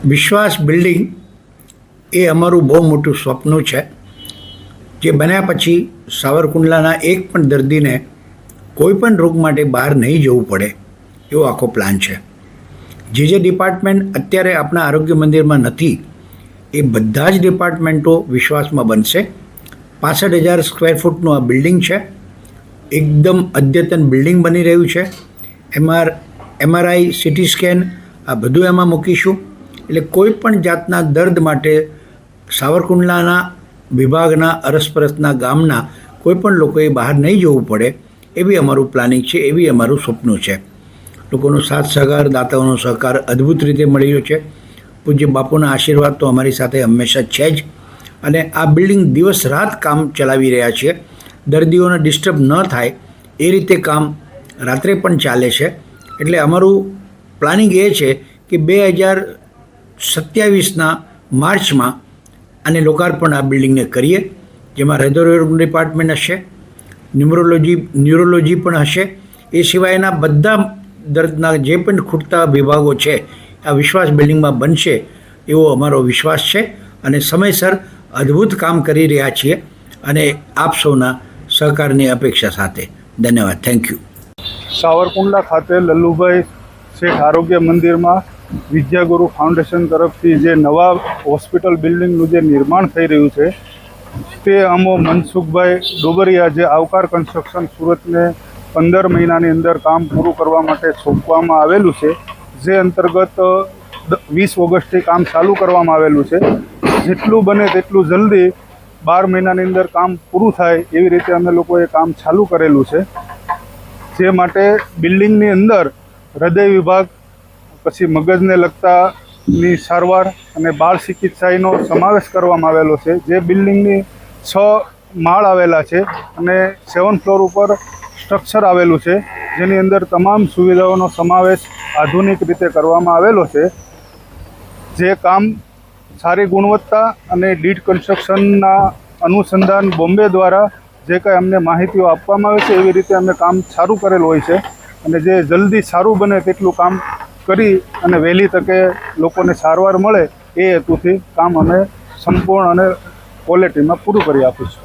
વિશ્વાસ બિલ્ડિંગ એ અમારું બહુ મોટું સ્વપ્ન છે, જે બન્યા પછી સાવરકુંડલાના એક પણ દર્દીને કોઈ પણ રોગ માટે બહાર નહીં જવું પડે એવો આખો પ્લાન છે. જે ડિપાર્ટમેન્ટ અત્યારે આપણા આરોગ્ય મંદિરમાં નથી એ બધા જ ડિપાર્ટમેન્ટો વિશ્વાસમાં બનશે. 65,000 સ્ક્વેર ફૂટનું આ બિલ્ડિંગ છે. એકદમ અદ્યતન બિલ્ડિંગ બની રહ્યું છે. MRI CT સ્કેન આ બધું એમાં મૂકીશું. એટલે કોઈ પણ જાતના દર્દ માટે સાવરકુંડલાના વિભાગના અરસપરસના ગામના કોઈ પણ લોકોએ બહાર નહીં જવું પડે એવી અમારું પ્લાનિંગ છે, એવી અમારું સપનું છે. લોકોનો સાથ સહકાર, દાતાઓનો સહકાર અદ્ભુત રીતે મળી રહ્યો છે. પૂજ્ય બાપુના આશીર્વાદ તો અમારી સાથે હંમેશા છે જ. અને આ બિલ્ડિંગ દિવસ રાત કામ ચલાવી રહ્યા છીએ. દર્દીઓને ડિસ્ટર્બ ન થાય એ રીતે કામ રાત્રે પણ ચાલે છે. એટલે અમારું પ્લાનિંગ એ છે કે 2027ના માર્ચમાં આને લોકાર્પણ આ બિલ્ડિંગને કરીએ, જેમાં હૃદયરોગ ડિપાર્ટમેન્ટ હશે, ન્યુરોલોજી પણ હશે. એ સિવાયના બધા દર્દના જે પણ ખૂટતા વિભાગો છે આ વિશ્વાસ બિલ્ડિંગમાં બનશે એવો અમારો વિશ્વાસ છે. અને સમયસર અદ્ભુત કામ કરી રહ્યા છીએ અને આપ સૌના સહકારની અપેક્ષા સાથે. ધન્યવાદ. Thank you. સાવરકુંડલા ખાતે લલ્લુભાઈ શેઠ આરોગ્ય મંદિરમાં વિદ્યાગુરુ ફાઉન્ડેશન તરફથી જે નવા હોસ્પિટલ બિલ્ડિંગનું જે નિર્માણ થઈ રહ્યું છે તે અમો મનસુખભાઈ ડોબરિયા, જે આવકાર કન્સ્ટ્રક્શન સુરતને 15 મહિનાની અંદર કામ પૂરું કરવા માટે સોંપવામાં આવેલું છે, જે અંતર્ગત 20 ઓગસ્ટથી કામ ચાલુ કરવામાં આવેલું છે. જેટલું બને તેટલું જલ્દી 12 મહિનાની અંદર કામ પૂરું થાય એવી રીતે અમે લોકોએ કામ ચાલુ કરેલું છે. જે માટે બિલ્ડિંગની અંદર હૃદય વિભાગ, પછી મગજને લગતાની સારવાર અને બાળ ચિકિત્સાનો સમાવેશ કરવામાં આવેલો છે. જે બિલ્ડિંગની 6 માળ આવેલા છે અને 7th ફ્લોર ઉપર સ્ટ્રક્ચર આવેલું છે, જેની અંદર તમામ સુવિધાઓનો સમાવેશ આધુનિક રીતે કરવામાં આવેલો છે. જે કામ સારી ગુણવત્તા અને ડીડ કન્સ્ટ્રક્શનના અનુસંધાન બોમ્બે દ્વારા જે કંઈ અમને માહિતીઓ આપવામાં આવે છે એવી રીતે અમે કામ સારું કરેલું હોય છે. અને જે જલ્દી સારું બને તેટલું કામ કરી અને વહેલી તકે લોકોને સારવાર મળે એ હેતુથી કામ અમે સંપૂર્ણ અને ક્વોલિટીમાં પૂરું કરી આપીશું.